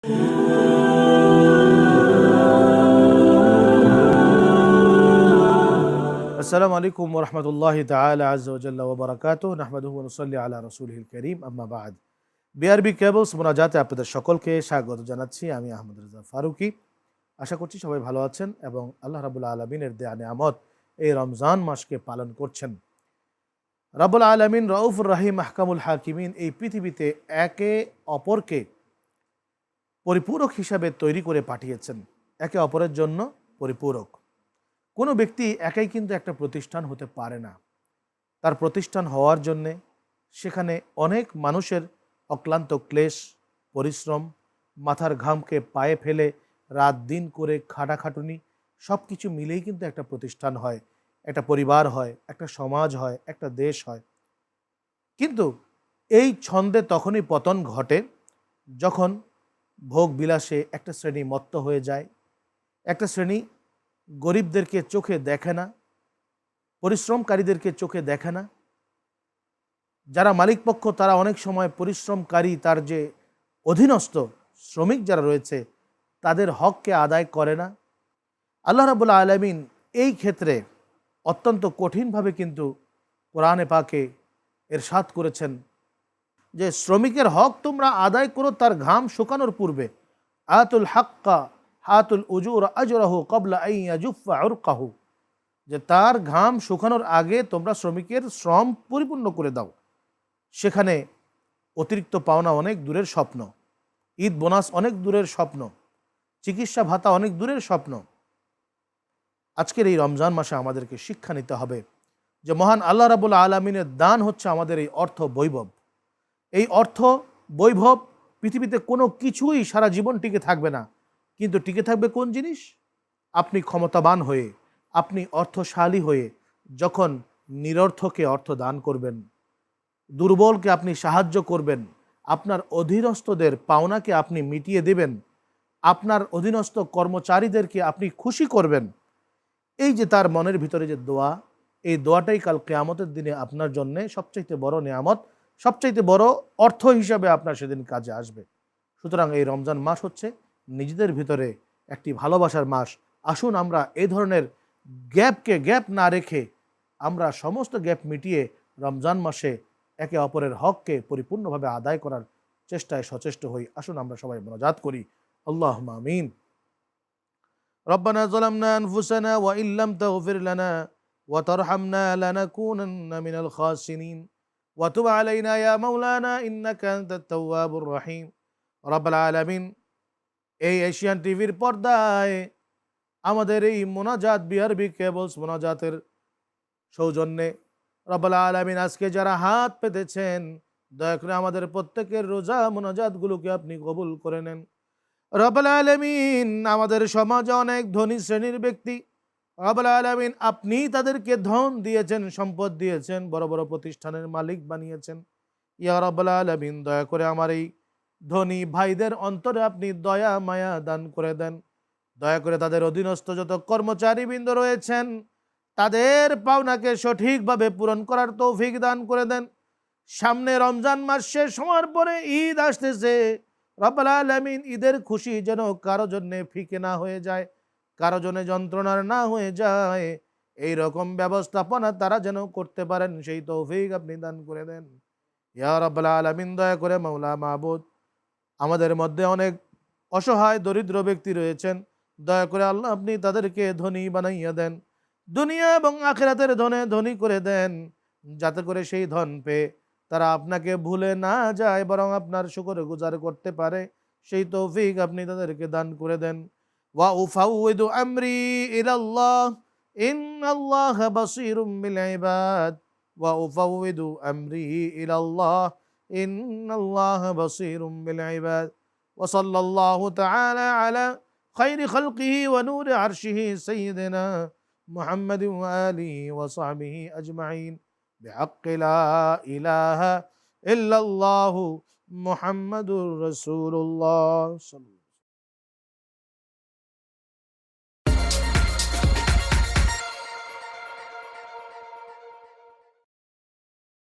আসসালামু আলাইকুম ওয়া রাহমাতুল্লাহি তাআলা আযজা ওয়া জাল্লা ওয়া বারাকাতুহু নাহমাদুহু ওয়া নুসাল্লি আলা রাসূলিহিল কারীম আম্মা বা'দ। বিআরবি কেবলস মোনাজাতে আপনাদের সকলকে স্বাগত জানাচ্ছি। আমি আহমদ রেজা ফারুকী। আশা করছি সবাই ভালো আছেন এবং আল্লাহ রাব্বুল আলামিনের দেয়া নেয়ামত এই রমজান মাসকে পালন করছেন। রাব্বুল আলামিন রাউফুর রাহিম আহকামুল হাকিমিন এই পৃথিবীতে একে অপরকে পরিপূরক হিসাবে তৈরি করে পাঠিয়েছেন, একে অপরের জন্য পরিপূরক। কোনো ব্যক্তি একাই কিন্তু একটা প্রতিষ্ঠান হতে পারে না। তার প্রতিষ্ঠান হওয়ার জন্যে সেখানে অনেক মানুষের অক্লান্ত ক্লেশ, পরিশ্রম, মাথার ঘামকে পায়ে ফেলে রাত দিন করে খাটাখাটুনি সব কিছু মিলেই কিন্তু একটা প্রতিষ্ঠান হয়, একটা পরিবার হয়, একটা সমাজ হয়, একটা দেশ হয়। কিন্তু এই ছন্দে তখনই পতন ঘটে যখন ভোগ বিলাসে একটা শ্রেণী মত্ত হয়ে যায়, একটা শ্রেণী গরিবদেরকে চোখে দেখে না, পরিশ্রমকারীদেরকে চোখে দেখে না। যারা মালিকপক্ষ তারা অনেক সময় পরিশ্রমকারী, তার যে অধীনস্থ শ্রমিক যারা রয়েছে তাদের হককে আদায় করে না। আল্লাহ রাব্বুল আলামিন এই ক্ষেত্রে অত্যন্ত কঠিনভাবে কিন্তু কোরআনে পাকে ইরশাদ করেছেন যে শ্রমিকের হক তোমরা আদায় করো তার ঘাম শুকানোর পূর্বে। আতুল হাক্কা হাতুল উজুর আজরাহু ক্বাবলা আন ইয়াজুফা উরকাহু, যে তার ঘাম শুকানোর আগে তোমরা শ্রমিকের শ্রম পরিপূর্ণ করে দাও। সেখানে অতিরিক্ত পাওনা অনেক দূরের স্বপ্ন, ঈদ বোনাস অনেক দূরের স্বপ্ন, চিকিৎসা ভাতা অনেক দূরের স্বপ্ন। আজকের এই রমজান মাসে আমাদেরকে শিক্ষা নিতে হবে যে মহান আল্লাহ রাব্বুল আলামিনের দান হচ্ছে আমাদের এই অর্থ বৈভব। এই অর্থ বৈভব পৃথিবীতে কোনো কিছুই সারা জীবন টিকে থাকবে না, কিন্তু টিকে থাকবে কোন জিনিস? আপনি ক্ষমতাবান হয়ে, আপনি অর্থশালী হয়ে যখন নিরর্থকে অর্থ দান করবেন, দুর্বলকে আপনি সাহায্য করবেন, আপনার অধীনস্থদের পাওনাকে আপনি মিটিয়ে দেবেন, আপনার অধীনস্থ কর্মচারীদেরকে আপনি খুশি করবেন। এই যে তার মনের ভিতরে যে দোয়া, এই দোয়াটাই কাল কিয়ামতের দিনে আপনার জন্যে সবচাইতে বড় নেয়ামত, সবচাইতে বড় অর্থ হিসাবে আপনার সেদিন কাজে আসবে। সুতরাং এই রমজান মাস হচ্ছে নিজেদের ভিতরে একটি ভালোবাসার মাস। আসুন আমরা এই ধরনের গ্যাপকে গ্যাপ না রেখে আমরা সমস্ত গ্যাপ মিটিয়ে রমজান মাসে একে অপরের হককে পরিপূর্ণভাবে আদায় করার চেষ্টায় সচেষ্ট হই। আসুন আমরা সবাই মুনাজাত করি। আল্লাহুম্মা আমিন। রব্বানা যালামনা আনফুসানা ওয়া ইল্লাম তাগফির লানা ওয়া তারহামনা লানাকুনান্না মিনাল খাসিরিন ওয়া তুব আলাইনা ইয়া মাওলানা ইন্নাকা আনতাত তাওয়াবুর রহিম। রব্বুল আলামিন, এই এশিয়ান টিভির পর্দায় আমাদের এই মোনাজাত বিআরবি কেবলস মোনাজাতের সৌজন্যে রব্বুল আলামিন আজকে যারা হাত পেতেছেন, দয়া করে আমাদের প্রত্যেকের রোজা মোনাজাতগুলোকে আপনি কবুল করে নেন। রব্বুল আলামিন, আমাদের সমাজে অনেক ধনী শ্রেণীর ব্যক্তি, রব্বুল আলামিন আপনি তাদেরকে ধন দিয়েছেন, সম্পদ দিয়েছেন, বড় বড় প্রতিষ্ঠানের মালিক বানিয়েছেন। ইয়া রব্বুল আলামিন, দয়া করে আমার এই ধনী ভাইদের অন্তরে আপনি দয়া মায়া দান করে দেন। দয়া করে তাদের অধীনস্থ যত কর্মচারীবৃন্দ রয়েছেন তাদের পাওনাকে সঠিকভাবে পূরণ করার তৌফিক দান করে দেন। সামনে রমজান মাস শেষ হওয়ার পরে ঈদ আসতেছে। রব্বুল আলামিন, ঈদের খুশি যেন কারো জন্যে ফিকে না হয়ে যায়, কারো জন্য যন্ত্রণার না হয়ে যায়, এই রকম ব্যবস্থাপনা তারা যেন করতে পারেন, সেই তৌফিক আপনি দান করে দেন। ইয়া রাব্বুল আলামিন, দয়া করে মাওলা মাবুদ, আমাদের মধ্যে অনেক অসহায় দরিদ্র ব্যক্তি রয়েছেন, দয়া করে আল্লাহ আপনি তাদেরকে ধনী বানাইয়া দেন, দুনিয়া এবং আখিরাতের ধনে ধনী করে দেন, যাতে করে সেই ধন পেয়ে তারা আপনাকে ভুলে না যায়, বরং আপনার শুকরগুজার করতে পারে, সেই তৌফিক আপনি তাদেরকে দান করে দেন। ওয়া উফাউযু আমরি ইলাল্লাহ ইন্নাল্লাহা বাসীরুম বিল ইবাদ। ওয়া উফাউযু আমরি ইলাল্লাহ ইন্নাল্লাহা বাসীরুম বিল ইবাদ। ওয়া সাল্লাল্লাহু তাআলা আলা খায়রি খালকিহি ওয়া নূরি আরশিহি সাইয়্যিদিনা মুহাম্মাদিন ওয়া আলিহি ওয়া সাহবিহি আজমাইন বিহাক্কি লা ইলাহা ইল্লাল্লাহু মুহাম্মাদুর রাসূলুল্লাহ।